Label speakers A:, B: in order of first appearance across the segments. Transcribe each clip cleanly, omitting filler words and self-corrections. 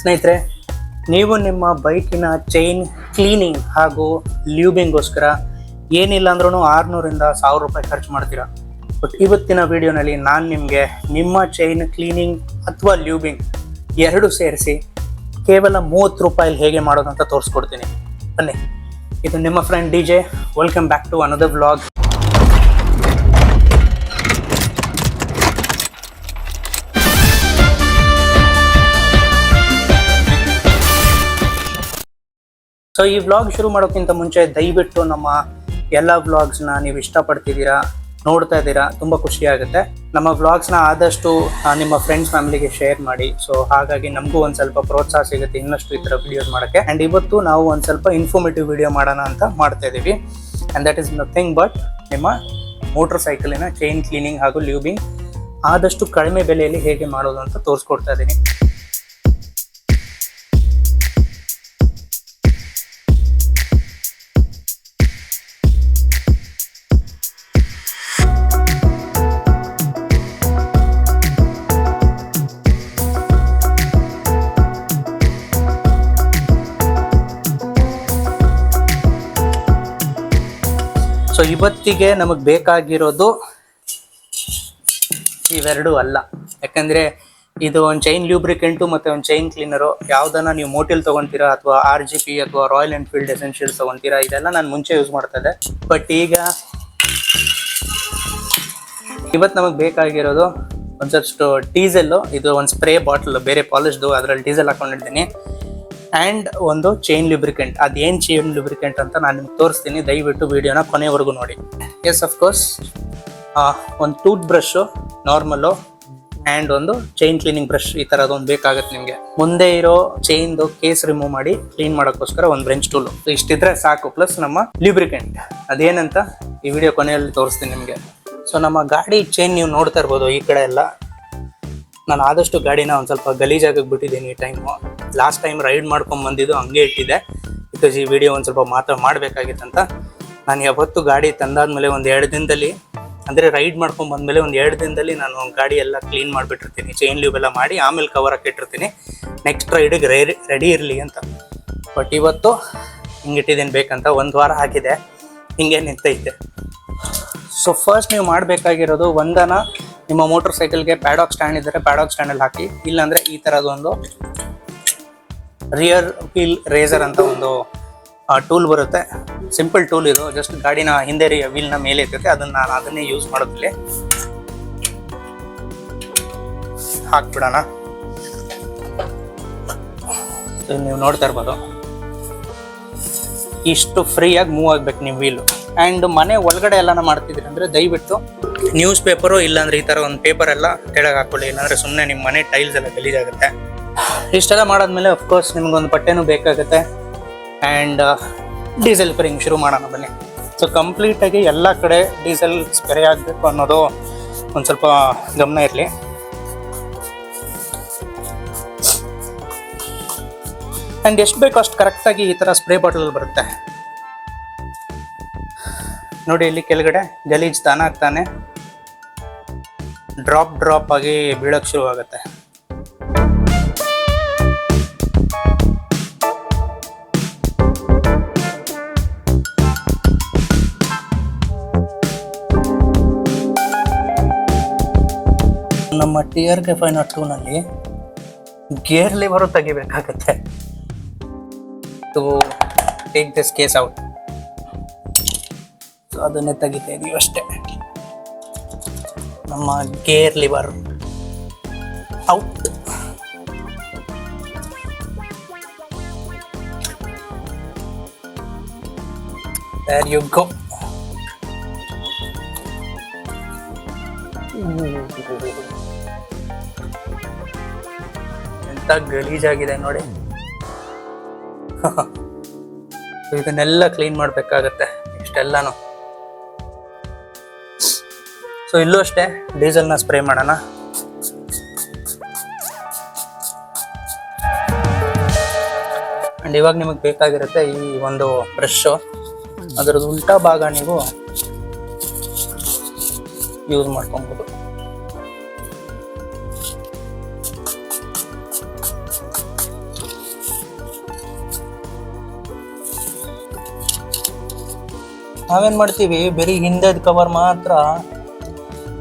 A: ಸ್ನೇಹಿತರೆ, ನೀವು ನಿಮ್ಮ ಬೈಕಿನ ಚೈನ್ ಕ್ಲೀನಿಂಗ್ ಹಾಗೂ ಲ್ಯೂಬಿಂಗ್ಗೋಸ್ಕರ ಏನಿಲ್ಲ ಅಂದ್ರೂ 600ರಿಂದ 1000 ರೂಪಾಯಿ ಖರ್ಚು ಮಾಡ್ತೀರಾ. ಬಟ್ ಇವತ್ತಿನ ವಿಡಿಯೋನಲ್ಲಿ ನಾನು ನಿಮಗೆ ನಿಮ್ಮ ಚೈನ್ ಕ್ಲೀನಿಂಗ್ ಅಥವಾ ಲ್ಯೂಬಿಂಗ್ ಎರಡು ಸೇರಿಸಿ ಕೇವಲ 30 ರೂಪಾಯಲ್ಲಿ ಹೇಗೆ ಮಾಡೋದು ಅಂತ ತೋರಿಸ್ಕೊಡ್ತೀನಿ. ಬನ್ನಿ, ಇದು ನಿಮ್ಮ friend DJ. Welcome back to another vlog. So ಈ ವ್ಲಾಗ್ ಶುರು ಮಾಡೋಕ್ಕಿಂತ ಮುಂಚೆ ದಯವಿಟ್ಟು ನಮ್ಮ ಎಲ್ಲ ವ್ಲಾಗ್ಸ್ನ ನೀವು ಇಷ್ಟಪಡ್ತಿದ್ದೀರಾ, ನೋಡ್ತಾ ಇದ್ದೀರಾ, ತುಂಬ ಖುಷಿ ಆಗುತ್ತೆ. ನಮ್ಮ ವ್ಲಾಗ್ಸ್ನ ಆದಷ್ಟು ನಿಮ್ಮ ಫ್ರೆಂಡ್ಸ್ ಫ್ಯಾಮಿಲಿಗೆ ಶೇರ್ ಮಾಡಿ. ಸೊ ಹಾಗಾಗಿ ನಮಗೂ ಒಂದು ಸ್ವಲ್ಪ ಪ್ರೋತ್ಸಾಹ ಸಿಗುತ್ತೆ ಇನ್ನಷ್ಟು ಈ ಥರ ವಿಡಿಯೋಸ್ ಮಾಡೋಕ್ಕೆ. ಆ್ಯಂಡ್ ಇವತ್ತು ನಾವು ಒಂದು ಸ್ವಲ್ಪ ಇನ್ಫಾರ್ಮೇಟಿವ್ ವಿಡಿಯೋ ಮಾಡೋಣ ಅಂತ ಮಾಡ್ತಾ ಇದ್ದೀವಿ. And that is nothing but ನಿಮ್ಮ ಮೋಟರ್ ಸೈಕಲಿನ ಚೈನ್ ಕ್ಲೀನಿಂಗ್ ಹಾಗೂ ಲ್ಯೂಬಿಂಗ್ ಆದಷ್ಟು ಕಡಿಮೆ ಬೆಲೆಯಲ್ಲಿ ಹೇಗೆ ಮಾಡೋದು ಅಂತ ತೋರಿಸ್ಕೊಡ್ತಾ ಇದ್ದೀನಿ. ಸೊ ಇವತ್ತಿಗೆ ನಮಗೆ ಬೇಕಾಗಿರೋದು ಇವೆರಡೂ ಅಲ್ಲ, ಯಾಕಂದರೆ ಇದು ಒಂದು ಚೈನ್ ಲ್ಯೂಬ್ರಿಕೆಂಟು ಮತ್ತು ಒಂದು ಚೈನ್ ಕ್ಲೀನರು. ಯಾವುದನ್ನ ನೀವು ಮೋಟಿಲ್ ತೊಗೊತೀರಾ ಅಥವಾ RGP ಅಥವಾ ರಾಯಲ್ ಎನ್ಫೀಲ್ಡ್ ಎಸೆನ್ಷಿಯಲ್ಸ್ ತೊಗೊತೀರಾ, ಇದೆಲ್ಲ ನಾನು ಮುಂಚೆ ಯೂಸ್ ಮಾಡ್ತಾ ಇದ್ದೆ. ಬಟ್ ಈಗ ಇವತ್ತು ನಮಗೆ ಬೇಕಾಗಿರೋದು ಒಂದಷ್ಟು ಡೀಸೆಲ್ಲು. ಇದು ಒಂದು ಸ್ಪ್ರೇ ಬಾಟ್ಲ್ ಬೇರೆ ಪಾಲಿಶ್ದು, ಅದರಲ್ಲಿ ಡೀಸೆಲ್ ಹಾಕೊಂಡಿದ್ದೀನಿ. ಆ್ಯಂಡ್ ಒಂದು ಚೈನ್ ಲ್ಯೂಬ್ರಿಕೆಂಟ್. ಅದೇನು ಚೈನ್ ಲ್ಯೂಬ್ರಿಕೆಂಟ್ ಅಂತ ನಾನು ನಿಮ್ಗೆ ತೋರಿಸ್ತೀನಿ. ದಯವಿಟ್ಟು ವಿಡಿಯೋನ ಕೊನೆವರೆಗೂ ನೋಡಿ. ಎಸ್, ಅಫ್ಕೋರ್ಸ್ ಒಂದು ಟೂತ್ ಬ್ರಷು ನಾರ್ಮಲ್ಲು ಆ್ಯಂಡ್ ಒಂದು ಚೈನ್ ಕ್ಲೀನಿಂಗ್ ಬ್ರಷ್, ಈ ಥರದೊಂದು ಬೇಕಾಗುತ್ತೆ ನಿಮಗೆ. ಮುಂದೆ ಇರೋ ಚೈನ್ದು ಕೇಸ್ ರಿಮೂವ್ ಮಾಡಿ ಕ್ಲೀನ್ ಮಾಡೋಕ್ಕೋಸ್ಕರ ಒಂದು ಬ್ರೆಂಚ್ ಟೂಲು, ಇಷ್ಟಿದ್ರೆ ಸಾಕು. ಪ್ಲಸ್ ನಮ್ಮ ಲ್ಯೂಬ್ರಿಕೆಂಟ್ ಅದೇನಂತ ಈ ವಿಡಿಯೋ ಕೊನೆಯಲ್ಲಿ ತೋರಿಸ್ತೀನಿ ನಿಮಗೆ. ಸೊ ನಮ್ಮ ಗಾಡಿ ಚೈನ್ ನೀವು ನೋಡ್ತಾ ಇರ್ಬೋದು ಈ ಕಡೆ ಎಲ್ಲ. ನಾನು ಆದಷ್ಟು ಗಾಡಿನ ಒಂದು ಸ್ವಲ್ಪ ಗಲೀಜಾಗಿ ಬಿಟ್ಟಿದ್ದೀನಿ ಈ ಟೈಮು. ಲಾಸ್ಟ್ ಟೈಮ್ ರೈಡ್ ಮಾಡ್ಕೊಂಡು ಬಂದಿದ್ದು ಹಂಗೆ ಇಟ್ಟಿದ್ದೆ, ಬಿಕಾಸ್ ಈ ವಿಡಿಯೋ ಒಂದು ಸ್ವಲ್ಪ ಮಾಡಬೇಕಾಗಿತ್ತಂತ. ನಾನು ಯಾವತ್ತು ಗಾಡಿ ತಂದಾದ್ಮೇಲೆ ಒಂದು 2 ದಿನದಲ್ಲಿ, ಅಂದರೆ ರೈಡ್ ಮಾಡ್ಕೊಂಡು ಬಂದಮೇಲೆ ಒಂದು 2 ದಿನದಲ್ಲಿ ನಾನು ಗಾಡಿ ಎಲ್ಲ ಕ್ಲೀನ್ ಮಾಡಿಬಿಟ್ಟಿರ್ತೀನಿ. ಚೈನ್ ಲ್ಯೂಬ್ ಎಲ್ಲ ಮಾಡಿ ಆಮೇಲೆ ಕವರ್ ಹಾಕಿಟ್ಟಿರ್ತೀನಿ, ನೆಕ್ಸ್ಟ್ ರೈಡಿಗೆ ರೆಡಿ ಇರಲಿ ಅಂತ. ಬಟ್ ಇವತ್ತು ಹಿಂಗಿಟ್ಟಿದ್ದೀನಿ ಬೇಕಂತ. 1 ವಾರ ಆಗಿದೆ ಹಿಂಗೆ ನಿಂತೈತೆ. ಸೊ ಫಸ್ಟ್ ನೀವು ಮಾಡಬೇಕಾಗಿರೋದು, ಒಂದನ ನಿಮ್ಮ ಮೋಟರ್ ಸೈಕಲ್ಗೆ ಪ್ಯಾಡಾಕ್ ಸ್ಟ್ಯಾಂಡ್ ಇದ್ದರೆ ಪ್ಯಾಡಾಕ್ ಸ್ಟ್ಯಾಂಡಲ್ಲಿ ಹಾಕಿ. ಇಲ್ಲಾಂದರೆ ಈ ಥರದೊಂದು ರಿಯರ್ ವೀಲ್ ರೇಸರ್ ಅಂತ ಒಂದು ಟೂಲ್ ಬರುತ್ತೆ. ಸಿಂಪಲ್ ಟೂಲ್ ಇದು. ಜಸ್ಟ್ ಗಾಡಿನ ಹಿಂದೆ ವೀಲ್ನ ಮೇಲೆ ಇರ್ತೈತೆ, ಅದನ್ನೇ ಯೂಸ್ ಮಾಡೋದಿಲ್ಲ. ಹಾಕ್ಬಿಡೋಣ. ನೀವು ನೋಡ್ತಾ ಇರ್ಬೋದು, ಇಷ್ಟು ಫ್ರೀಯಾಗಿ ಮೂವ್ ಆಗ್ಬೇಕು ನಿಮ್ಮ ವೀಲು. ಆ್ಯಂಡ್ ಮನೆ ಒಳಗಡೆ ಎಲ್ಲನ ಮಾಡ್ತಿದ್ರಿ ಅಂದರೆ ದಯವಿಟ್ಟು ನ್ಯೂಸ್ ಪೇಪರು ಇಲ್ಲಾಂದರೆ ಈ ಥರ ಒಂದು ಪೇಪರ್ ಎಲ್ಲ ಕೆಳಗೆ ಹಾಕೊಳ್ಳಿ, ಇಲ್ಲಾಂದರೆ ಸುಮ್ಮನೆ ನಿಮ್ಮ ಮನೆ ಟೈಲ್ಸ್ ಎಲ್ಲ ಗಲೀಜಾಗುತ್ತೆ. ಇಷ್ಟೆಲ್ಲ ಮಾಡಾದ್ಮೇಲೆ ಅಫ್ಕೋರ್ಸ್ ನಿಮ್ಗೊಂದು ಬಟ್ಟೆನೂ ಬೇಕಾಗುತ್ತೆ. ಆ್ಯಂಡ್ ಡೀಸೆಲ್ ಸ್ಪ್ರೇಯಿಂಗ್ ಶುರು ಮಾಡೋಣ ಬನ್ನಿ. ಸೊ ಕಂಪ್ಲೀಟಾಗಿ ಎಲ್ಲ ಕಡೆ ಡೀಸೆಲ್ ಸ್ಪ್ರೇ ಆಗಬೇಕು ಅನ್ನೋದು ಒಂದು ಸ್ವಲ್ಪ ಗಮನ ಇರಲಿ. ಆ್ಯಂಡ್ ಎಷ್ಟು ಬೇಕೋ ಅಷ್ಟು ಕರೆಕ್ಟಾಗಿ ಈ ಥರ ಸ್ಪ್ರೇ ಬಾಟಲ್ ಬರುತ್ತೆ ನೋಡಿ. ಇಲ್ಲಿ ಕೆಳಗಡೆ ಗಲೀಜ್ ತಾನಾಗ್ತಾನೆ ಡ್ರಾಪ್ ಆಗಿ ಬೀಳಕ್ಕೆ ಶುರು ಆಗುತ್ತೆ. ನಮ್ಮ TRK 502ನಲ್ಲಿ ಗೇರ್ ಲಿವರು ತೆಗಿಬೇಕಾಗತ್ತೆ to take this case out. So ಅದನ್ನೇ ತೆಗಿತಾ ಇದೀವಿ ಅಷ್ಟೇ. ನಮ್ಮ gear lever out. There you go. ಎಂತ ಗಲೀಜಾಗಿದೆ ನೋಡಿ. ಇದನ್ನೆಲ್ಲ ಕ್ಲೀನ್ ಮಾಡಬೇಕಾಗತ್ತೆ ಇಷ್ಟೆಲ್ಲಾನು. ಸೊ ಇಲ್ಲೂ ಅಷ್ಟೇ ಡೀಸೆಲ್ನ ಸ್ಪ್ರೇ ಮಾಡೋಣ. ಆ್ಯಂಡ್ ಇವಾಗ ನಿಮಗೆ ಬೇಕಾಗಿರುತ್ತೆ ಈ ಒಂದು ಬ್ರಷು. ಅದರದ್ದು ಉಲ್ಟಾ ಭಾಗ ನೀವು ಯೂಸ್ ಮಾಡ್ಕೊಬೋದು. ನಾವೇನು ಮಾಡ್ತೀವಿ, ಬರೀ ಹಿಂದೆದ ಕವರ್ ಮಾತ್ರ,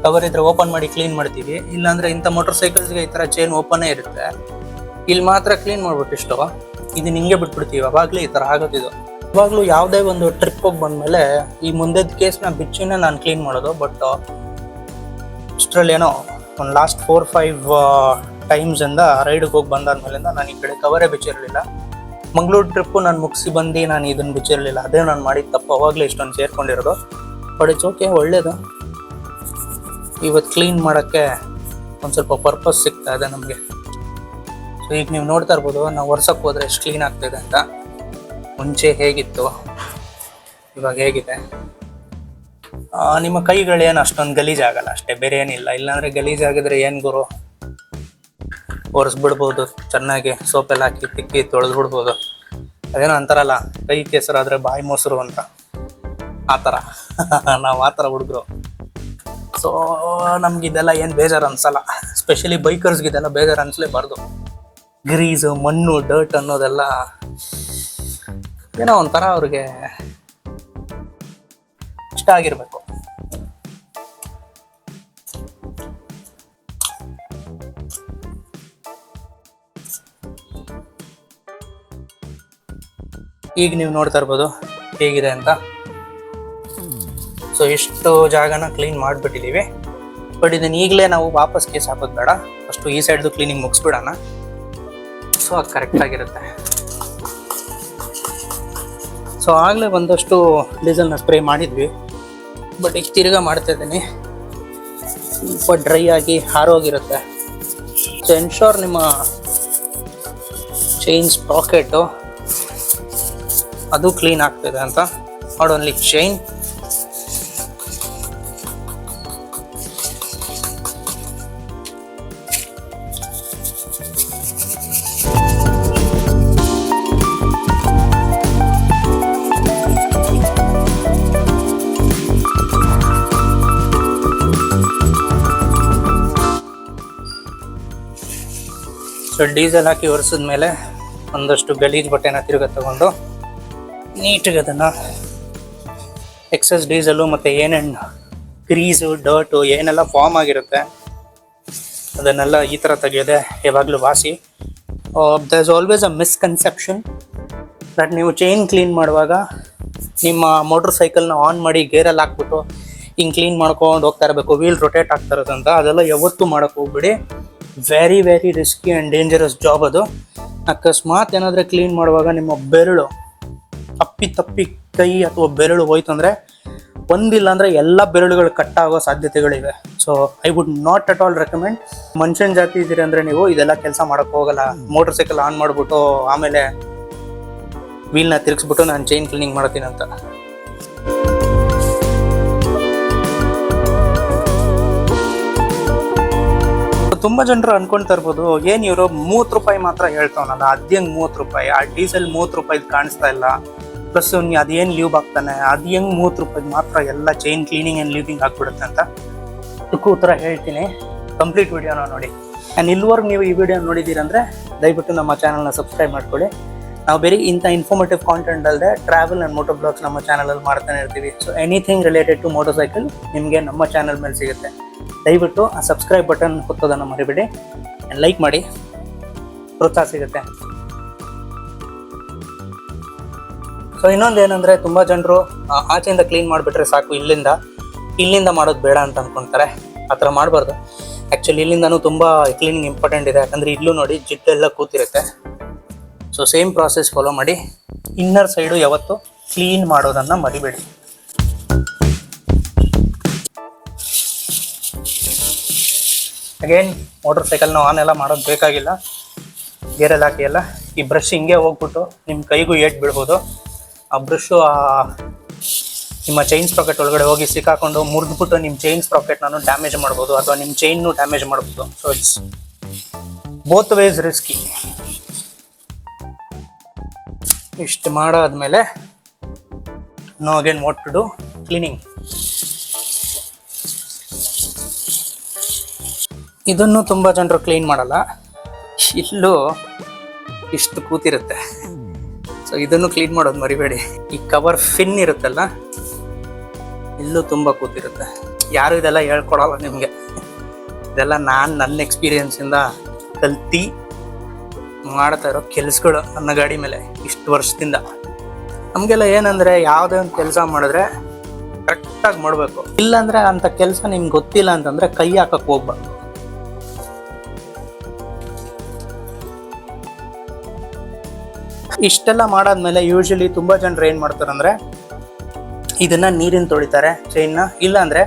A: ಕವರ್ ಇದ್ರೆ ಓಪನ್ ಮಾಡಿ ಕ್ಲೀನ್ ಮಾಡ್ತೀವಿ. ಇಲ್ಲಾಂದ್ರೆ ಇಂಥ ಮೋಟರ್ ಸೈಕಲ್ಸ್ಗೆ ಈ ಥರ ಚೈನ್ ಓಪನ್ನೇ ಇರುತ್ತೆ, ಇಲ್ಲಿ ಮಾತ್ರ ಕ್ಲೀನ್ ಮಾಡ್ಬಿಟ್ಟು ಇಷ್ಟು ಇದನ್ನ ಹಿಂಗೆ ಬಿಟ್ಬಿಡ್ತೀವಿ. ಅವಾಗಲೇ ಈ ಥರ ಆಗೋದಿದು. ಇವಾಗಲೂ ಯಾವುದೇ ಒಂದು ಟ್ರಿಪ್ ಹೋಗಿ ಬಂದಮೇಲೆ ಈ ಮುಂದೆದ ಕೇಸ್ನ ಬಿಚ್ಚಿನೇ ನಾನು ಕ್ಲೀನ್ ಮಾಡೋದು. ಬಟ್ ಇಷ್ಟರಲ್ಲಿ ಏನೋ ಒಂದು ಲಾಸ್ಟ್ 4-5 ಟೈಮ್ಸಿಂದ ರೈಡ್ಗೆ ಹೋಗಿ ಬಂದಾದ್ಮೇಲಿಂದ ನಾನು ಈ ಕಡೆ ಕವರೇ ಬಿಚ್ಚಿರಲಿಲ್ಲ. ಮಂಗ್ಳೂರು ಟ್ರಿಪ್ಪು ನಾನು ಮುಗಿಸಿ ಬಂದು ನಾನು ಇದನ್ನು ಬಿಚ್ಚಿರಲಿಲ್ಲ. ಅದೇ ನಾನು ಮಾಡಿದ ತಪ್ಪು, ಅವಾಗಲೇ ಇಷ್ಟೊಂದು ಸೇರ್ಕೊಂಡಿರೋದು. ಬಟ್ ಇಟ್ಸ್ ಓಕೆ, ಒಳ್ಳೇದು. ಇವತ್ತು ಕ್ಲೀನ್ ಮಾಡೋಕ್ಕೆ ಒಂದು ಸ್ವಲ್ಪ ಪರ್ಪಸ್ ಸಿಗ್ತಾ ಇದೆ ನಮಗೆ. ಸೊ ಈಗ ನೀವು ನೋಡ್ತಾ ಇರ್ಬೋದು, ನಾವು ವರ್ಷಕ್ಕೆ ಹೋದರೆ ಎಷ್ಟು ಕ್ಲೀನ್ ಆಗ್ತಾಯಿದೆ ಅಂತ. ಮುಂಚೆ ಹೇಗಿತ್ತು, ಇವಾಗ ಹೇಗಿದೆ. ನಿಮ್ಮ ಕೈಗಳೇನು ಅಷ್ಟೊಂದು ಗಲೀಜಾಗಲ್ಲ ಅಷ್ಟೇ, ಬೇರೆ ಏನಿಲ್ಲ. ಇಲ್ಲಾಂದರೆ ಗಲೀಜಾಗಿದ್ರೆ ಏನು ಗುರು, ಒರೆಸ್ಬಿಡ್ಬೋದು ಚೆನ್ನಾಗಿ, ಸೋಪೆಲ್ಲ ಹಾಕಿ ತಿಕ್ಕಿ ತೊಳೆದು ಬಿಡ್ಬೋದು. ಅದೇನೋ ಅಂತಾರಲ್ಲ, ಕೈ ಕೆಸರಾದರೆ ಬಾಯಿ ಮೊಸರು ಅಂತ, ಆ ಥರ ನಾವು ಆ ಥರ ಹುಡುಗರು. ಸೊ ನಮಗಿದೆಲ್ಲ ಏನು ಬೇಜಾರು ಅನ್ಸಲ್ಲ. ಸ್ಪೆಷಲಿ ಬೈಕರ್ಸ್ಗಿದೆಲ್ಲ ಬೇಜಾರು ಅನ್ಸಲೇಬಾರ್ದು. ಗ್ರೀಸು, ಮಣ್ಣು, ಡರ್ಟ್ ಅನ್ನೋದೆಲ್ಲ ಏನೋ ಒಂಥರ ಅವ್ರಿಗೆ ಇಷ್ಟ ಆಗಿರಬೇಕು. ಈಗ ನೀವು ನೋಡ್ತಾ ಇರ್ಬೋದು ಹೇಗಿದೆ ಅಂತ. ಸೊ ಎಷ್ಟು ಜಾಗನ ಕ್ಲೀನ್ ಮಾಡಿಬಿಟ್ಟಿದ್ದೀವಿ. ಬಟ್ ಇದನ್ನ ಈಗಲೇ ನಾವು ವಾಪಸ್ ಕೇಸ್ ಹಾಕೋದು ಬೇಡ, ಫಸ್ಟು ಈ ಸೈಡ್ದು ಕ್ಲೀನಿಂಗ್ ಮುಗಿಸ್ಬಿಡೋಣ. ಸೊ ಅದು ಕರೆಕ್ಟಾಗಿರುತ್ತೆ. ಸೊ ಆಗಲೇ ಒಂದಷ್ಟು ಡೀಸೆಲ್ನ ಸ್ಪ್ರೇ ಮಾಡಿದ್ವಿ, ಬಟ್ ಈಗ ತಿರ್ಗಾ ಮಾಡ್ತಾಯಿದ್ದೀನಿ. ಸ್ವಲ್ಪ ಡ್ರೈ ಆಗಿ ಹಾರೋಗಿರುತ್ತೆ. ಸೊ ಎನ್ಶೋರ್ ನಿಮ್ಮ ಚೈನ್ ಸ್ಪ್ರಾಕೆಟು ಅದು ಕ್ಲೀನ್ ಆಗ್ತಿದೆ ಅಂತ. Not only chain, so diesel ಹಾಕಿ ಒರೆಸಿದ್ಮೇಲೆ ಒಂದಷ್ಟು ಗಲೀಜು ಬಟ್ಟೆನ ತಿರುಗ ತಗೊಂಡು ನೀಟಾಗಿ ಅದನ್ನು ಎಕ್ಸಸ್ ಡೀಸೆಲು ಮತ್ತು ಏನೇನು ಗ್ರೀಸು, ಡರ್ಟು ಏನೆಲ್ಲ ಫಾರ್ಮ್ ಆಗಿರುತ್ತೆ ಅದನ್ನೆಲ್ಲ ಈ ಥರ ತೆಗೆಯೋದೆ ಯಾವಾಗಲೂ ವಾಸಿ. There is always a misconception that ನೀವು ಚೈನ್ ಕ್ಲೀನ್ ಮಾಡುವಾಗ ನಿಮ್ಮ ಮೋಟರ್ ಸೈಕಲ್ನ ಆನ್ ಮಾಡಿ ಗೇರಲ್ಲಿ ಹಾಕ್ಬಿಟ್ಟು ಹಿಂಗೆ ಕ್ಲೀನ್ ಮಾಡ್ಕೊಂಡು ಹೋಗ್ತಾ ಇರಬೇಕು, ವೀಲ್ ರೊಟೇಟ್ ಆಗ್ತಾ ಇರೋದಂತ. ಅದೆಲ್ಲ ಯಾವತ್ತೂ ಮಾಡೋಕ್ಕೆ ಹೋಗ್ಬಿಡಿ. Very very risky and dangerous job ಅದು. ಅಕಸ್ಮಾತ್ ಏನಾದರೂ ಕ್ಲೀನ್ ಮಾಡುವಾಗ ನಿಮ್ಮ ಬೆರಳು ತಪ್ಪಿ ಕೈ ಅಥವಾ ಬೆರಳು ಹೋಯ್ತು ಅಂದರೆ, ಒಂದಿಲ್ಲ ಅಂದರೆ ಎಲ್ಲ ಬೆರಳುಗಳು ಕಟ್ಟಾಗೋ ಸಾಧ್ಯತೆಗಳಿವೆ. So I would not at all recommend. ಮನುಷ್ಯನ ಜಾತಿ ಇದ್ದೀರಿ ಅಂದರೆ ನೀವು ಇದೆಲ್ಲ ಕೆಲಸ ಮಾಡೋಕ್ಕೆ ಹೋಗಲ್ಲ. ಮೋಟರ್ ಸೈಕಲ್ ಆನ್ ಮಾಡಿಬಿಟ್ಟು ಆಮೇಲೆ ವೀಲ್ನ ತಿರುಗಿಸ್ಬಿಟ್ಟು ನಾನು ಚೈನ್ ಕ್ಲೀನಿಂಗ್ ಮಾಡ್ತೀನಿ ಅಂತ. ತುಂಬ ಜನರು ಅನ್ಕೊಳ್ತಾ ಇರ್ಬೋದು, ಏನು ಇವರು 30 ರೂಪಾಯಿ ಮಾತ್ರ ಹೇಳ್ತಾವನಲ್ಲ, ಅದೇಂಗೆ 30 ರೂಪಾಯಿ, ಆ ಡೀಸೆಲ್ 30 ರೂಪಾಯಿದು ಕಾಣಿಸ್ತಾ ಇಲ್ಲ, ಪ್ಲಸ್ ಅದೇನು ಲೀವ್ ಆಗ್ತಾನೆ, ಅದು ಹೆಂಗೆ 30 ರೂಪಾಯಿಗೆ ಮಾತ್ರ ಎಲ್ಲ ಚೈನ್ ಕ್ಲೀನಿಂಗ್ ಆ್ಯಂಡ್ ಲೀವಿಂಗ್ ಆಗಿಬಿಡುತ್ತೆ ಅಂತ ಇದಕ್ಕೂ ಉತ್ತರ ಹೇಳ್ತೀನಿ. ಕಂಪ್ಲೀಟ್ ವಿಡಿಯೋನ ನೋಡಿ. ಆ್ಯಂಡ್ ಇಲ್ಲಿವರೆಗೂ ನೀವು ಈ ವಿಡಿಯೋ ನೋಡಿದ್ದೀರಂದರೆ ದಯವಿಟ್ಟು ನಮ್ಮ ಚಾನಲ್ನ ಸಬ್ಸ್ಕ್ರೈಬ್ ಮಾಡ್ಕೊಳ್ಳಿ. ನಾವು ಬರೀ ಇಂಥ ಇನ್ಫಾರ್ಮೇಟಿವ್ ಕಾಂಟೆಂಟ್ ಅಲ್ಲದೆ ಟ್ರಾವೆಲ್ ಆ್ಯಂಡ್ ಮೋಟೋ ಬ್ಲಾಗ್ಸ್ ನಮ್ಮ ಚಾನಲಲ್ಲಿ ಮಾಡ್ತಾನೆ ಇರ್ತೀವಿ. So anything related to motorcycle ನಿಮಗೆ ನಮ್ಮ ಚಾನಲ್ ಮೇಲೆ ಸಿಗುತ್ತೆ. ದಯವಿಟ್ಟು ಆ ಸಬ್ಸ್ಕ್ರೈಬ್ ಬಟನ್ ಹೊತ್ತೋದನ್ನು ಮರಿಬೇಡಿ, ಲೈಕ್ ಮಾಡಿ, ಪ್ರೋತ್ಸಾಹ ಸಿಗುತ್ತೆ. ಸೊ ಇನ್ನೊಂದು ಏನಂದರೆ, ತುಂಬ ಜನರು ಆಚೆಯಿಂದ ಕ್ಲೀನ್ ಮಾಡಿಬಿಟ್ರೆ ಸಾಕು, ಇಲ್ಲಿಂದ ಮಾಡೋದು ಬೇಡ ಅಂತ ಅಂದ್ಕೊಳ್ತಾರೆ. ಆ ಥರ ಮಾಡಬಾರ್ದು. ಆ್ಯಕ್ಚುಲಿ ಇಲ್ಲಿಂದನೂ ತುಂಬ ಕ್ಲೀನಿಂಗ್ ಇಂಪಾರ್ಟೆಂಟ್ ಇದೆ. ಯಾಕಂದರೆ ಇಲ್ಲೂ ನೋಡಿ ಜಿಡ್ಡೆಲ್ಲ ಕೂತಿರುತ್ತೆ. ಸೊ ಸೇಮ್ ಪ್ರಾಸೆಸ್ ಫಾಲೋ ಮಾಡಿ. ಇನ್ನರ್ ಸೈಡು ಯಾವತ್ತು ಕ್ಲೀನ್ ಮಾಡೋದನ್ನು ಮರಿಬೇಡಿ. ಅಗೇನ್ ಮೋಟರ್ ಸೈಕಲ್ನ ಆನ್ ಎಲ್ಲ ಮಾಡೋದು ಬೇಕಾಗಿಲ್ಲ. ಗೇರಲ್ಲಿ ಹಾಕಿ ಎಲ್ಲ ಈ ಬ್ರಷ್ ಹಿಂಗೆ ಹೋಗ್ಬಿಟ್ಟು ನಿಮ್ಮ ಕೈಗೂ ಏಟ್ ಬೀಳ್ಬೋದು. ಆ ಬ್ರಷು ನಿಮ್ಮ ಚೈನ್ ಸ್ಪ್ರಾಕೆಟ್ ಒಳಗಡೆ ಹೋಗಿ ಸಿಕ್ಕಾಕೊಂಡು ಮುರಿದ್ಬಿಟ್ಟು ನಿಮ್ಮ ಚೈನ್ ಸ್ಪ್ರಾಕೆಟ್ನೂ ಡ್ಯಾಮೇಜ್ ಮಾಡ್ಬೋದು, ಅಥವಾ ನಿಮ್ಮ ಚೈನ್ನು ಡ್ಯಾಮೇಜ್ ಮಾಡ್ಬೋದು. So it's both ways risky. ಇಷ್ಟು ಮಾಡಾದ್ಮೇಲೆ no again what to do cleaning. ಇದನ್ನು ತುಂಬ ಜನರು ಕ್ಲೀನ್ ಮಾಡಲ್ಲ. ಇಲ್ಲೂ ಇಷ್ಟು ಕೂತಿರುತ್ತೆ. ಸೊ ಇದನ್ನು ಕ್ಲೀನ್ ಮಾಡೋದು ಮರಿಬೇಡಿ. ಈ ಕವರ್ ಫಿನ್ ಇರುತ್ತಲ್ಲ, ಇಲ್ಲೂ ತುಂಬ ಕೂತಿರುತ್ತೆ. ಯಾರು ಇದೆಲ್ಲ ಹೇಳ್ಕೊಡಲ್ಲ ನಿಮಗೆ. ಇದೆಲ್ಲ ನನ್ನ ಎಕ್ಸ್ಪೀರಿಯನ್ಸಿಂದ ಕಲ್ತು ಮಾಡ್ತಾ ಇರೋ ಕೆಲಸಗಳು ನನ್ನ ಗಾಡಿ ಮೇಲೆ ಇಷ್ಟು ವರ್ಷದಿಂದ. ನಮಗೆಲ್ಲ ಏನಂದರೆ ಯಾವುದೇ ಒಂದು ಕೆಲಸ ಮಾಡಿದ್ರೆ ಕರೆಕ್ಟಾಗಿ ಮಾಡಬೇಕು. ಇಲ್ಲಾಂದರೆ ಅಂಥ ಕೆಲಸ ನಿಮ್ಗೆ ಗೊತ್ತಿಲ್ಲ ಅಂತಂದರೆ ಕೈ ಹಾಕಕ್ಕೆ ಹೋಗ್ಬಾರ್ದು. ಇಷ್ಟೆಲ್ಲ ಮಾಡಾದ್ಮೇಲೆ ಯೂಶಲಿ ತುಂಬ ಜನರು ಏನು ಮಾಡ್ತಾರಂದರೆ ಇದನ್ನು ನೀರಿನ ತೊಳಿತಾರೆ ಚೈನ್ನ. ಇಲ್ಲಾಂದರೆ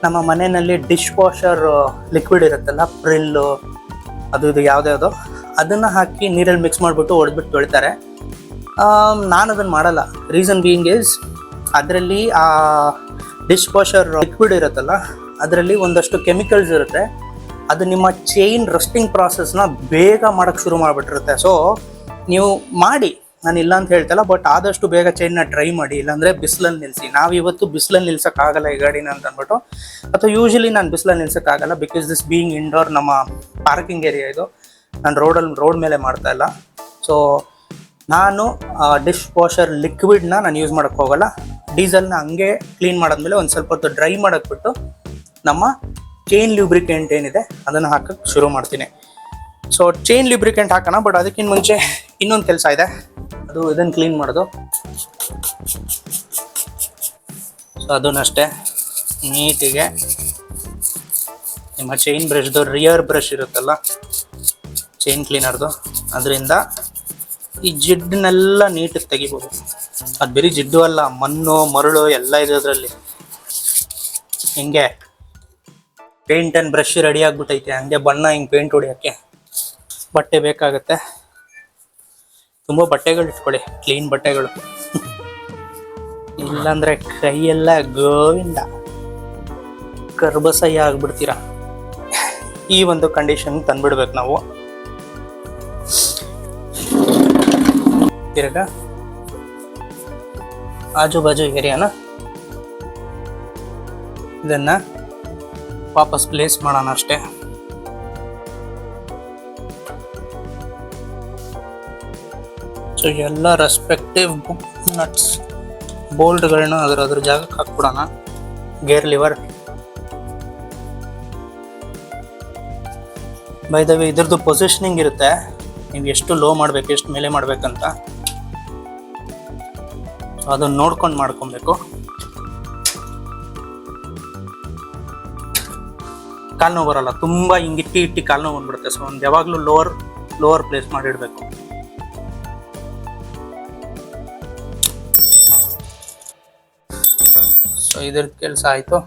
A: ನಮ್ಮ ಮನೆಯಲ್ಲಿ ಡಿಶ್ ವಾಷರ್ ಲಿಕ್ವಿಡ್ ಇರುತ್ತಲ್ಲ, ಪ್ರಿಲ್ಲು ಅದು ಇದು ಯಾವುದ್ಯಾವುದೋ, ಅದನ್ನು ಹಾಕಿ ನೀರಲ್ಲಿ ಮಿಕ್ಸ್ ಮಾಡಿಬಿಟ್ಟು ಹೊಡೆದ್ಬಿಟ್ಟು ತೊಳಿತಾರೆ. ನಾನು ಅದನ್ನು ಮಾಡಲ್ಲ. ರೀಸನ್ ಬೀಯಿಂಗ್ ಈಸ್ ಅದರಲ್ಲಿ ಆ ಡಿಶ್ ವಾಷರ್ ಲಿಕ್ವಿಡ್ ಇರುತ್ತಲ್ಲ ಅದರಲ್ಲಿ ಒಂದಷ್ಟು ಕೆಮಿಕಲ್ಸ್ ಇರುತ್ತೆ. ಅದು ನಿಮ್ಮ ಚೈನ್ ರಸ್ಟಿಂಗ್ ಪ್ರಾಸೆಸ್ನ ಬೇಗ ಮಾಡೋಕ್ಕೆ ಶುರು ಮಾಡಿಬಿಟ್ಟಿರುತ್ತೆ. ಸೊ ನೀವು ಮಾಡಿ, ನಾನು ಇಲ್ಲ ಅಂತ ಹೇಳ್ತಲ್ಲ, ಬಟ್ ಆದಷ್ಟು ಬೇಗ ಚೈನ್ನ ಟ್ರೈ ಮಾಡಿ. ಇಲ್ಲಾಂದರೆ ಬಿಸಿಲಲ್ಲಿ ನಿಲ್ಲಿಸಿ. ನಾವಿವತ್ತು ಬಿಸಿಲಲ್ಲಿ ನಿಲ್ಸೋಕ್ಕಾಗಲ್ಲ ಈ ಗಾಡಿನ ಅಂತ ಅಂದ್ಬಿಟ್ಟು, ಅಥವಾ ಯೂಶಲಿ ನಾನು ಬಿಸಿಲಲ್ಲಿ ನಿಲ್ಸೋಕ್ಕಾಗಲ್ಲ. ಬಿಕಾಸ್ ದಿಸ್ ಬೀಯಿಂಗ್ ಇಂಡೋರ್, ನಮ್ಮ ಪಾರ್ಕಿಂಗ್ ಏರಿಯಾ ಇದು, ನಾನು ರೋಡ್ ಮೇಲೆ ಮಾಡ್ತಾ ಇಲ್ಲ. ಸೊ ನಾನು ಡಿಶ್ ವಾಷರ್ ಲಿಕ್ವಿಡ್ನ ನಾನು ಯೂಸ್ ಮಾಡೋಕ್ಕೆ ಹೋಗಲ್ಲ. ಡೀಸೆಲ್ನ ಹಂಗೆ ಕ್ಲೀನ್ ಮಾಡಾದ್ಮೇಲೆ ಒಂದು ಸ್ವಲ್ಪ ಹೊತ್ತು ಡ್ರೈ ಮಾಡೋಕ್ಕೆ ಬಿಟ್ಟು ನಮ್ಮ ಚೈನ್ ಲ್ಯೂಬ್ರಿಕೆಂಟ್ ಏನಿದೆ ಅದನ್ನು ಹಾಕೋಕ್ಕೆ ಶುರು ಮಾಡ್ತೀನಿ. ಸೊ ಚೈನ್ ಲ್ಯೂಬ್ರಿಕೆಂಟ್ ಹಾಕೋಣ, ಬಟ್ ಅದಕ್ಕಿಂತ ಮುಂಚೆ ಇನ್ನೊಂದು ಕೆಲಸ ಇದೆ, ಅದು ಇದನ್ನು ಕ್ಲೀನ್ ಮಾಡೋದು. ಸೊ ಅದನ್ನಷ್ಟೇ ನೀಟಿಗೆ ನಿಮ್ಮ ಚೈನ್ ಬ್ರಷ್ದು ರಿಯರ್ ಬ್ರಷ್ ಇರುತ್ತಲ್ಲ ಚೈನ್ ಕ್ಲೀನರ್ದು, ಅದರಿಂದ ಈ ಜಿಡ್ಡನ್ನೆಲ್ಲ ನೀಟಾಗಿ ತೆಗಿಬೋದು. ಅದು ಬರೀ ಜಿಡ್ಡು ಅಲ್ಲ, ಮಣ್ಣು ಮರಳು ಎಲ್ಲ ಇದೆ ಅದರಲ್ಲಿ. ಹಿಂಗೆ ಪೇಂಟ್ ಆ್ಯಂಡ್ ಬ್ರಷ್ ರೆಡಿ ಆಗಿಬಿಟ್ಟೈತೆ. ಹಂಗೆ ಬಣ್ಣ ಹಿಂಗೆ ಪೇಂಟ್ ಹೊಡಿಯೋಕ್ಕೆ ಬಟ್ಟೆ ಬೇಕಾಗುತ್ತೆ. ತುಂಬ ಬಟ್ಟೆಗಳು ಇಟ್ಕೊಳ್ಳಿ, ಕ್ಲೀನ್ ಬಟ್ಟೆಗಳು. ಇಲ್ಲಾಂದರೆ ಕೈಯೆಲ್ಲ ಗೋವಿಂದ ಕರ್ಬಸಯ್ಯ ಆಗ್ಬಿಡ್ತೀರ. ಈ ಒಂದು ಕಂಡೀಷನ್ ತಂದ್ಬಿಡ್ಬೇಕು ನಾವು. ತಿರ್ಗ ಆಜು ಬಾಜು ಏರಿಯಾನ ಇದನ್ನು ವಾಪಸ್ ಪ್ಲೇಸ್ ಮಾಡೋಣ ಅಷ್ಟೇ. ಸೊ ಎಲ್ಲ ರೆಸ್ಪೆಕ್ಟಿವ್ ನಟ್ಸ್ ಬೋಲ್ಟ್ಗಳನ್ನ ಅದ್ರ ಜಾಗಕ್ಕೆ ಹಾಕ್ಬಿಡೋಣ. Gear lever by the way ಇದ್ರದ್ದು ಪೊಸಿಷನಿಂಗ್ ಇರುತ್ತೆ, ನೀವು ಎಷ್ಟು ಲೋ ಮಾಡಬೇಕು ಎಷ್ಟು ಮೇಲೆ ಮಾಡಬೇಕಂತ. ಸೊ ಅದನ್ನು ನೋಡ್ಕೊಂಡು ಮಾಡ್ಕೊಬೇಕು. ಕಾಲು ನೋವು ಬರಲ್ಲ, ತುಂಬ ಹಿಂಗಿಟ್ಟಿ ಕಾಲು ನೋವು ಬಂದ್ಬಿಡುತ್ತೆ. ಸೊ ಒಂದು ಯಾವಾಗಲೂ ಲೋವರ್ ಪ್ಲೇಸ್ ಮಾಡಿಡಬೇಕು. ಸೊ ಇದ್ರ ಕೆಲಸ ಆಯಿತು.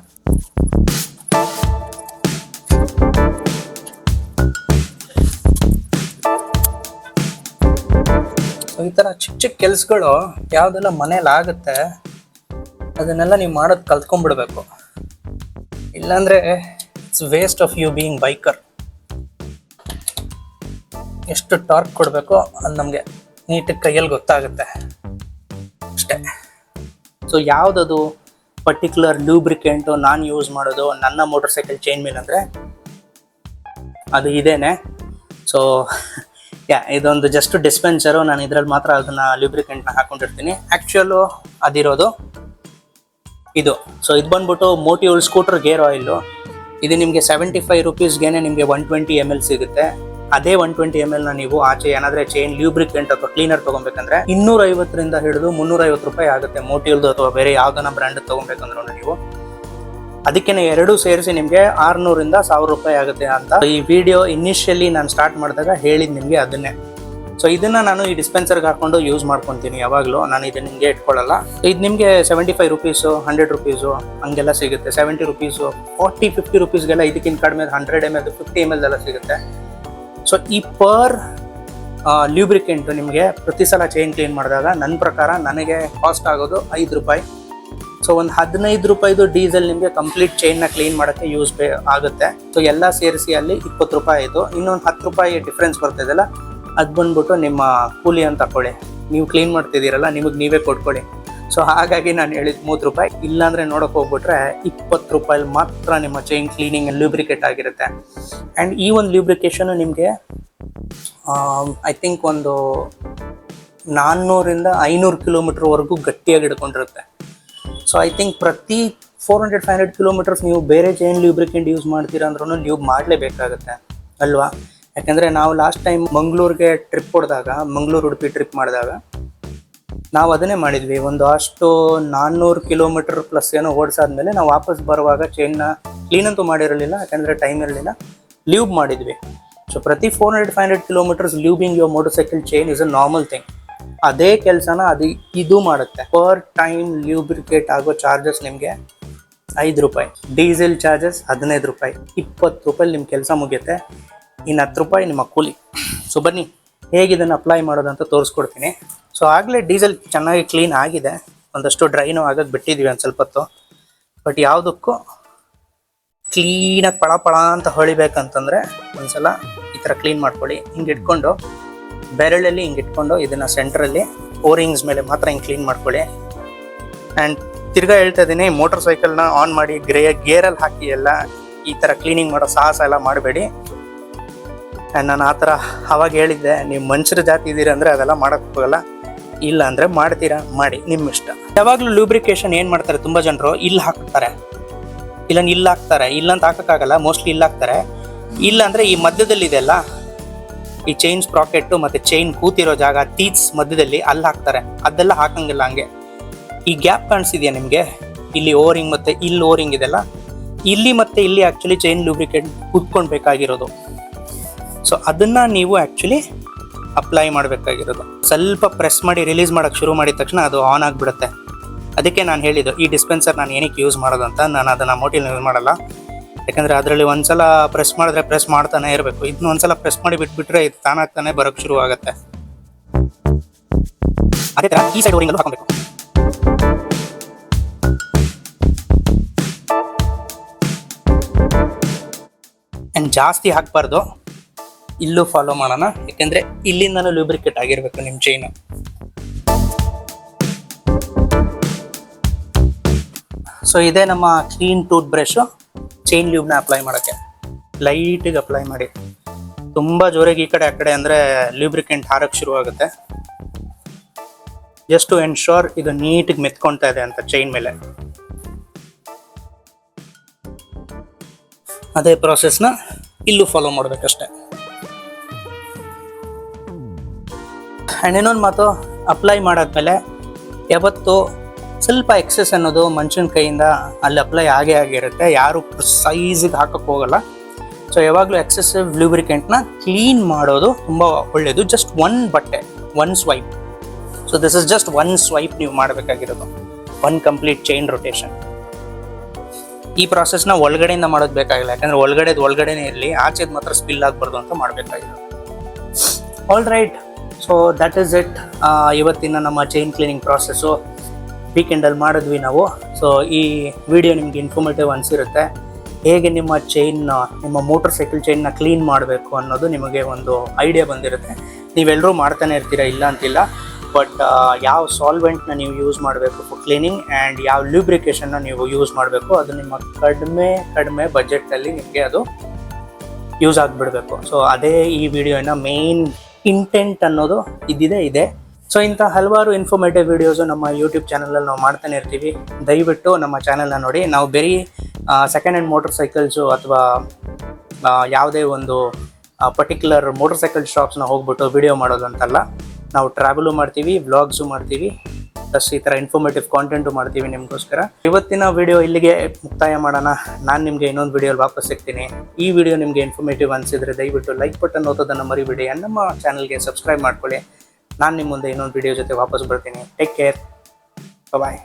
A: ಸೊ ಈ ಥರ ಚಿಕ್ಕ ಕೆಲಸಗಳು ಯಾವುದೆಲ್ಲ ಮನೇಲಿ ಆಗುತ್ತೆ ಅದನ್ನೆಲ್ಲ ನೀವು ಮಾಡೋದು ಕಲ್ತ್ಕೊಂಡ್ಬಿಡ್ಬೇಕು. ಇಲ್ಲಾಂದರೆ it's waste of you being biker. ಎಷ್ಟು ಟಾರ್ಕ್ ಕೊಡಬೇಕೋ ಅದು ನಮಗೆ ನೀಟಾಗಿ ಕೈಯಲ್ಲಿ ಗೊತ್ತಾಗುತ್ತೆ ಅಷ್ಟೇ. ಸೊ ಯಾವುದದು ಪರ್ಟಿಕ್ಯುಲರ್ ಲೂಬ್ರಿಕೆಂಟು ನಾನು ಯೂಸ್ ಮಾಡೋದು ನನ್ನ ಮೋಟರ್ ಸೈಕಲ್ ಚೈನ್ ಮೇಲೆ ಅಂದರೆ ಅದು ಇದೇನೆ. ಸೊ ಇದೊಂದು ಜಸ್ಟ್ ಡಿಸ್ಪೆನ್ಸರು, ನಾನು ಇದರಲ್ಲಿ ಮಾತ್ರ ಅದನ್ನು ಲೂಬ್ರಿಕೆಂಟ್ನ ಹಾಕ್ಕೊಂಡಿರ್ತೀನಿ. ಆ್ಯಕ್ಚುಯಲು ಅದಿರೋದು ಇದು. ಸೊ ಇದು ಬಂದ್ಬಿಟ್ಟು ಮೋಟಿಯೋಲ್ ಸ್ಕೂಟರ್ ಗೇರ್ ಆಯಿಲು. ಇದು ನಿಮಗೆ 75 ರುಪೀಸ್ಗೆ ನಿಮಗೆ 120 ml ಸಿಗುತ್ತೆ. ಅದೇ 120 ml ನೀವು ಆಚೆ ಏನಾದರೆ ಚೈನ್ ಲ್ಯೂಬ್ರಿಕೆಂಟ್ ಅಥವಾ ಕ್ಲೀನರ್ ತೊಗೊಬೇಕಂದ್ರೆ 250ರಿಂದ ಹಿಡಿದು 350 ರೂಪಾಯಿ ಆಗುತ್ತೆ. ಮೋಟಿಯೋಲ್ದು ಅಥವಾ ಬೇರೆ ಯಾವ್ದಾನ ಬ್ರ್ಯಾಂಡ್ ತೊಗೊಬೇಕಂದ್ರೂ ನೀವು. ಅದಕ್ಕೇನೆ ಎರಡೂ ಸೇರಿಸಿ ನಿಮಗೆ 600ರಿಂದ 1000 ರೂಪಾಯಿ ಆಗುತ್ತೆ ಅಂತ ಈ ವಿಡಿಯೋ ಇನಿಷಿಯಲಿ ನಾನು ಸ್ಟಾರ್ಟ್ ಮಾಡಿದಾಗ ಹೇಳಿದ್ದು ನಿಮಗೆ ಅದನ್ನೇ. ಸೊ ಇದನ್ನು ನಾನು ಈ ಡಿಸ್ಪೆನ್ಸರ್ಗೆ ಹಾಕ್ಕೊಂಡು ಯೂಸ್ ಮಾಡ್ಕೊತೀನಿ ಯಾವಾಗಲೂ. ನಾನು ಇದನ್ನು ನಿಮಗೆ ಇಟ್ಕೊಳ್ಳಲ್ಲ. ಇದು ನಿಮಗೆ 75 ರುಪೀಸು 100 ರುಪೀಸು ಹಂಗೆಲ್ಲ ಸಿಗುತ್ತೆ. 70 ರುಪೀಸು 40-50 ರುಪೀಸ್ಗೆಲ್ಲ ಇದಕ್ಕಿಂತ ಕಡಿಮೆ 100 ml 50 ml ಎಲ್ಲ ಸಿಗುತ್ತೆ. ಸೊ ಈ ಪರ್ ಲ್ಯೂಬ್ರಿಕೆಂಟು ನಿಮಗೆ ಪ್ರತಿ ಸಲ ಚೈನ್ ಕ್ಲೀನ್ ಮಾಡಿದಾಗ ನನ್ನ ಪ್ರಕಾರ ನನಗೆ ಕಾಸ್ಟ್ ಆಗೋದು 5 ರೂಪಾಯಿ. ಸೊ ಒಂದು 15 ರೂಪಾಯಿದು ಡೀಸೆಲ್ ನಿಮಗೆ ಕಂಪ್ಲೀಟ್ ಚೈನ್ನ ಕ್ಲೀನ್ ಮಾಡೋಕ್ಕೆ ಯೂಸ್ ಆಗುತ್ತೆ. ಸೊ ಎಲ್ಲ ಸೇರಿಸಿ ಅಲ್ಲಿ 20 ರೂಪಾಯಿ ಆಯಿತು. ಇನ್ನೊಂದು 10 ರೂಪಾಯಿ ಡಿಫ್ರೆನ್ಸ್ ಬರ್ತಾಯಿದ್ದಲ್ಲ, ಅದು ಬಂದ್ಬಿಟ್ಟು ನಿಮ್ಮ ಕೂಲಿ ಅಂತ ತಗೊಳ್ಳಿ. ನೀವು ಕ್ಲೀನ್ ಮಾಡ್ತಿದ್ದೀರಲ್ಲ, ನಿಮಗೆ ನೀವೇ ಕೊಟ್ಕೊಳ್ಳಿ. ಸೊ ಹಾಗಾಗಿ ನಾನು ಹೇಳಿದ್ದು 30 ರೂಪಾಯಿ. ಇಲ್ಲಾಂದರೆ ನೋಡೋಕೆ ಹೋಗ್ಬಿಟ್ರೆ 20 ರೂಪಾಯಲ್ಲಿ ಮಾತ್ರ ನಿಮ್ಮ ಚೈನ್ ಕ್ಲೀನಿಂಗ್ ಲ್ಯೂಬ್ರಿಕೇಟ್ ಆಗಿರುತ್ತೆ. ಆ್ಯಂಡ್ ಈ ಒಂದು ಲ್ಯೂಬ್ರಿಕೇಷನು ನಿಮಗೆ ಐ ಥಿಂಕ್ ಒಂದು 400ರಿಂದ 500 ಕಿಲೋಮೀಟ್ರ್ವರೆಗೂ ಗಟ್ಟಿಯಾಗಿ ಹಿಡ್ಕೊಂಡಿರುತ್ತೆ. ಸೊ ಐ ಥಿಂಕ್ ಪ್ರತಿ 400-500 ಕಿಲೋಮೀಟರ್ಸ್ ನೀವು ಬೇರೆ ಚೈನ್ ಲ್ಯೂಬ್ರಿಕೆಂಟ್ ಯೂಸ್ ಮಾಡ್ತೀರಾ ಅಂದ್ರೂ ಲ್ಯೂಬ್ ಮಾಡಲೇಬೇಕಾಗುತ್ತೆ ಅಲ್ವಾ. ಯಾಕಂದರೆ ನಾವು ಲಾಸ್ಟ್ ಟೈಮ್ ಮಂಗಳೂರಿಗೆ ಟ್ರಿಪ್ ಹೊಡೆದಾಗ, ಮಂಗಳೂರು ಉಡುಪಿ ಟ್ರಿಪ್ ಮಾಡಿದಾಗ ನಾವು ಅದನ್ನೇ ಮಾಡಿದ್ವಿ. ಒಂದು ಅಷ್ಟು 400 ಕಿಲೋಮೀಟರ್ ಪ್ಲಸ್ ಏನೋ ಓಡಿಸಾದ್ಮೇಲೆ ನಾವು ವಾಪಸ್ ಬರುವಾಗ ಚೈನ್ನ ಕ್ಲೀನ್ ಅಂತೂ ಮಾಡಿರಲಿಲ್ಲ, ಯಾಕಂದರೆ ಟೈಮ್ ಇರಲಿಲ್ಲ, ಲ್ಯೂಬ್ ಮಾಡಿದ್ವಿ. ಸೊ ಪ್ರತಿ 400-500 kilometres lubing your motorcycle chain is a normal thing. ಅದೇ ಕೆಲಸನ ಇದು ಮಾಡುತ್ತೆ. ಪರ್ ಟೈಮ್ ಲ್ಯೂಬ್ರಿಕೇಟ್ ಆಗೋ ಚಾರ್ಜಸ್ ನಿಮಗೆ 5 ರೂಪಾಯಿ, ಡೀಸೆಲ್ ಚಾರ್ಜಸ್ 15 ರೂಪಾಯಿ, 20 ರೂಪಾಯಿ ನಿಮ್ಮ ಕೆಲಸ ಮುಗಿಯುತ್ತೆ. ಇನ್ನು 10 ರೂಪಾಯಿ ನಿಮ್ಮ ಕೂಲಿ. ಸೊ ಬನ್ನಿ ಹೇಗೆ ಇದನ್ನು ಅಪ್ಲೈ ಮಾಡೋದಂತ ತೋರಿಸ್ಕೊಡ್ತೀನಿ. ಸೊ ಆಗಲೇ ಡೀಸೆಲ್ ಚೆನ್ನಾಗಿ ಕ್ಲೀನ್ ಆಗಿದೆ, ಒಂದಷ್ಟು ಡ್ರೈನೂ ಆಗೋಕ್ಕೆ ಬಿಟ್ಟಿದ್ವಿ ಒಂದು ಸ್ವಲ್ಪ ಹೊತ್ತು. ಬಟ್ ಯಾವುದಕ್ಕೂ ಕ್ಲೀನಾಗಿ ಪಳ ಅಂತ ಹೊಳಿಬೇಕಂತಂದರೆ ಒಂದ್ಸಲ ಈ ಥರ ಕ್ಲೀನ್ ಮಾಡ್ಕೊಳ್ಳಿ. ಹಿಂಗೆ ಇಟ್ಕೊಂಡು ಬೆರಳಲ್ಲಿ ಹಿಂಗೆ ಇಟ್ಕೊಂಡು ಇದನ್ನು ಸೆಂಟ್ರಲ್ಲಿ ಓರಿಂಗ್ಸ್ ಮೇಲೆ ಮಾತ್ರ ಹಿಂಗೆ ಕ್ಲೀನ್ ಮಾಡ್ಕೊಳ್ಳಿ. ಆ್ಯಂಡ್ ತಿರ್ಗಾ ಹೇಳ್ತಾ ಇದ್ದೀನಿ, ಮೋಟರ್ ಸೈಕಲ್ನ ಆನ್ ಮಾಡಿ ಗೇರಲ್ಲಿ ಹಾಕಿ ಎಲ್ಲ ಈ ಥರ ಕ್ಲೀನಿಂಗ್ ಮಾಡೋ ಸಾಹಸ ಎಲ್ಲ ಮಾಡಬೇಡಿ. ಆ್ಯಂಡ್ ನಾನು ಆ ಥರ ಅವಾಗ ಹೇಳಿದ್ದೆ, ನೀವು ಮನುಷ್ಯರ ಜಾತಿ ಇದ್ದೀರಾ ಅಂದರೆ ಅದೆಲ್ಲ ಮಾಡೋಕ್ಕೆ ಹೋಗಲ್ಲ, ಇಲ್ಲ ಅಂದರೆ ಮಾಡ್ತೀರಾ ಮಾಡಿ, ನಿಮ್ಮ ಇಷ್ಟ. ಯಾವಾಗಲೂ ಲೂಬ್ರಿಕೇಶನ್ ಏನು ಮಾಡ್ತಾರೆ ತುಂಬ ಜನರು, ಇಲ್ಲಿ ಹಾಕ್ತಾರೆ, ಇಲ್ಲ ಹಾಕ್ತಾರೆ, ಇಲ್ಲ ಅಂತ ಹಾಕೋಕ್ಕಾಗಲ್ಲ, ಮೋಸ್ಟ್ಲಿ ಇಲ್ಲ ಹಾಕ್ತಾರೆ. ಇಲ್ಲ ಅಂದರೆ ಈ ಮಧ್ಯದಲ್ಲಿದೆಯಲ್ಲ, ಈ ಚೈನ್ ಸ್ಪ್ರಾಕೆಟ್ಟು ಮತ್ತು ಚೈನ್ ಕೂತಿರೋ ಜಾಗ ತೀಟ್ಸ್ ಮಧ್ಯದಲ್ಲಿ ಅಲ್ಲಿ ಹಾಕ್ತಾರೆ, ಅದೆಲ್ಲ ಹಾಕಂಗಿಲ್ಲ. ಹಂಗೆ ಈ ಗ್ಯಾಪ್ ಕಾಣಿಸಿದೆಯಾ ನಿಮಗೆ, ಇಲ್ಲಿ ಓರಿಂಗ್ ಮತ್ತು ಇಲ್ಲಿ ಓರಿಂಗ್ ಇದೆಲ್ಲ, ಇಲ್ಲಿ ಮತ್ತು ಇಲ್ಲಿ ಆ್ಯಕ್ಚುಲಿ ಚೈನ್ ಲೂಬ್ರಿಕೇಟ್ ಕುತ್ಕೊಳ್ಬೇಕಾಗಿರೋದು. ಸೊ ಅದನ್ನು ನೀವು ಆ್ಯಕ್ಚುಲಿ ಅಪ್ಲೈ ಮಾಡಬೇಕಾಗಿರೋದು. ಸ್ವಲ್ಪ ಪ್ರೆಸ್ ಮಾಡಿ ರಿಲೀಸ್ ಮಾಡೋಕ್ಕೆ ಶುರು ಮಾಡಿದ ತಕ್ಷಣ ಅದು ಆನ್ ಆಗಿಬಿಡುತ್ತೆ. ಅದಕ್ಕೆ ನಾನು ಹೇಳಿದ್ದು ಈ ಡಿಸ್ಪೆನ್ಸರ್ ನಾನು ಏನಕ್ಕೆ ಯೂಸ್ ಮಾಡೋದು ಅಂತ. ನಾನು ಅದನ್ನು ಮೋಟಿಲ್ ಯೂಸ್ ಮಾಡಲ್ಲ, ಯಾಕಂದರೆ ಅದರಲ್ಲಿ ಒಂದ್ಸಲ ಪ್ರೆಸ್ ಮಾಡಿದ್ರೆ ಪ್ರೆಸ್ ಮಾಡ್ತಾನೆ ಇರಬೇಕು. ಇದನ್ನ ಒಂದ್ಸಲ ಪ್ರೆಸ್ ಮಾಡಿ ಬಿಟ್ಬಿಟ್ರೆ ಇದು ತಾನಾಗ್ತಾನೆ ಬರೋಕ್ಕೆ ಶುರು ಆಗುತ್ತೆ. ಅದೇ ಥರ ಈ ಸೈಡ್ ಓರಿಂಗಲ್ಲೂ ಹಾಕಬೇಕು. ಆ್ಯಂಡ್ ಜಾಸ್ತಿ ಹಾಕಬಾರ್ದು, ಇಲ್ಲೂ ಫಾಲೋ ಮಾಡೋಣ, ಯಾಕೆಂದರೆ ಇಲ್ಲಿಂದನೂ ಲೂಬ್ರಿಕೇಟ್ ಆಗಿರಬೇಕು ನಿಮ್ಮ ಚೈನು. ಸೊ ಇದೇ ನಮ್ಮ ಕ್ಲೀನ್ ಟೂತ್ ಬ್ರಷು ಚೈನ್ ಲ್ಯೂಬ್ನ ಅಪ್ಲೈ ಮಾಡೋಕ್ಕೆ. ಲೈಟಿಗೆ ಅಪ್ಲೈ ಮಾಡಿ, ತುಂಬ ಜೋರಾಗಿ ಈ ಕಡೆ ಆ ಕಡೆ ಅಂದರೆ ಲೂಬ್ರಿಕೆಂಟ್ ಹಾರಕ್ಕೆ ಶುರು ಆಗುತ್ತೆ. ಜಸ್ಟ್ ಟು ಎನ್ಶೋರ್ ಇದು ನೀಟಿಗೆ ಮೆತ್ಕೊಳ್ತಾ ಇದೆ ಅಂತ ಚೈನ್ ಮೇಲೆ. ಅದೇ ಪ್ರಾಸೆಸ್ನ ಇಲ್ಲೂ ಫಾಲೋ ಮಾಡಬೇಕಷ್ಟೆ. ಆ್ಯಂಡ್ ಇನ್ನೊಂದು ಮಾತು, ಅಪ್ಲೈ ಮಾಡಾದ್ಮೇಲೆ ಯಾವತ್ತು ಸ್ವಲ್ಪ ಎಕ್ಸೆಸ್ ಅನ್ನೋದು ಮನುಷ್ಯನ ಕೈಯಿಂದ ಅಲ್ಲಿ ಅಪ್ಲೈ ಆಗಿರುತ್ತೆ, ಯಾರು ಸೈಜಿಗೆ ಹಾಕೋಕ್ಕೆ ಹೋಗಲ್ಲ. ಸೊ ಯಾವಾಗಲೂ ಎಕ್ಸೆಸಿವ್ ಲೂಬ್ರಿಕೆಂಟ್ನ ಕ್ಲೀನ್ ಮಾಡೋದು ತುಂಬ ಒಳ್ಳೆಯದು. Just one swipe. So this is just one swipe ನೀವು ಮಾಡಬೇಕಾಗಿರೋದು, ಒನ್ ಕಂಪ್ಲೀಟ್ ಚೈನ್ ರೊಟೇಷನ್. ಈ ಪ್ರಾಸೆಸ್ನ ಒಳಗಡೆಯಿಂದ ಮಾಡೋದು ಬೇಕಾಗಿಲ್ಲ, ಯಾಕಂದರೆ ಒಳಗಡೆನೇ ಇರಲಿ, ಆಚೆದು ಮಾತ್ರ ಸ್ಪಿಲ್ ಆಗಬಾರ್ದು ಅಂತ ಮಾಡಬೇಕಾಗಿರೋದು. All right, so that is it. ಇವತ್ತಿನ ನಮ್ಮ ಚೈನ್ ಕ್ಲೀನಿಂಗ್ ಪ್ರಾಸೆಸ್ಸು ವೀಕೆಂಡಲ್ಲಿ ಮಾಡಿದ್ವಿ ನಾವು. ಸೊ ಈ ವಿಡಿಯೋ ನಿಮಗೆ ಇನ್ಫಾರ್ಮೇಟಿವ್ ಅನಿಸಿರುತ್ತೆ. ಹೇಗೆ ನಿಮ್ಮ ಮೋಟರ್ ಸೈಕಲ್ ಚೈನ್ನ ಕ್ಲೀನ್ ಮಾಡಬೇಕು ಅನ್ನೋದು ನಿಮಗೆ ಒಂದು ಐಡಿಯಾ ಬಂದಿರುತ್ತೆ. ನೀವೆಲ್ಲರೂ ಮಾಡ್ತಾನೆ ಇರ್ತೀರ, ಇಲ್ಲ ಅಂತಿಲ್ಲ. ಬಟ್ ಯಾವ ಸಾಲ್ವೆಂಟ್ನ ನೀವು ಯೂಸ್ ಮಾಡಬೇಕು ಫಾರ್ ಕ್ಲೀನಿಂಗ್ ಆ್ಯಂಡ್ ಯಾವ ಲೂಬ್ರಿಕೇಷನ್ನ ನೀವು ಯೂಸ್ ಮಾಡಬೇಕು, ಅದು ನಿಮ್ಮ ಕಡಿಮೆ ಬಜೆಟಲ್ಲಿ ನಿಮಗೆ ಅದು ಯೂಸ್ ಆಗಿಬಿಡಬೇಕು. ಸೊ ಅದೇ ಈ ವಿಡಿಯೋನ ಮೇನ್ ಇಂಟೆಂಟ್ ಅನ್ನೋದು ಇದೆ. ಸೊ ಇಂಥ ಹಲವಾರು ಇನ್ಫಾರ್ಮೇಟಿವ್ ವಿಡಿಯೋಸು ನಮ್ಮ ಯೂಟ್ಯೂಬ್ ಚಾನಲಲ್ಲಿ ನಾವು ಮಾಡ್ತಾನೆ ಇರ್ತೀವಿ. ದಯವಿಟ್ಟು ನಮ್ಮ ಚಾನಲ್ನ ನೋಡಿ. ನಾವು ಬರೀ ಸೆಕೆಂಡ್ ಹ್ಯಾಂಡ್ ಮೋಟರ್ ಸೈಕಲ್ಸು ಅಥವಾ ಯಾವುದೇ ಒಂದು ಪರ್ಟಿಕ್ಯುಲರ್ ಮೋಟರ್ ಸೈಕಲ್ ಶಾಪ್ಸ್ನ ಹೋಗ್ಬಿಟ್ಟು ವಿಡಿಯೋ ಮಾಡೋದು ಅಂತಲ್ಲ. ನಾವು ಟ್ರಾವೆಲು ಮಾಡ್ತೀವಿ, ವ್ಲಾಗ್ಸು ಮಾಡ್ತೀವಿ, ಪ್ಲಸ್ ಈ ಥರ ಇನ್ಫಾರ್ಮೇಟಿವ್ ಕಾಂಟೆಂಟು ಮಾಡ್ತೀವಿ ನಿಮಗೋಸ್ಕರ. ಇವತ್ತಿನ ವಿಡಿಯೋ ಇಲ್ಲಿಗೆ ಮುಕ್ತಾಯ ಮಾಡೋಣ. ನಾನು ನಿಮಗೆ ಇನ್ನೊಂದು ವಿಡಿಯೋಲಿ ವಾಪಸ್ ಸಿಗ್ತೀನಿ. ಈ ವಿಡಿಯೋ ನಿಮಗೆ ಇನ್ಫಾರ್ಮೇಟಿವ್ ಅನಿಸಿದರೆ ದಯವಿಟ್ಟು ಲೈಕ್ ಬಟನ್ ಒತ್ತೋದನ್ನು ಮರಿಬೇಡಿ. ನಮ್ಮ ಚಾನಲ್ಗೆ ಸಬ್ಸ್ಕ್ರೈಬ್ ಮಾಡ್ಕೊಳ್ಳಿ. ನಾನು ನಿಮ್ಮ ಮುಂದೆ ಇನ್ನೊಂದು ವಿಡಿಯೋ ಜೊತೆ ವಾಪಸ್ ಬರ್ತೀನಿ. ಟೇಕ್ ಕೇರ್, ಬಾಯ್.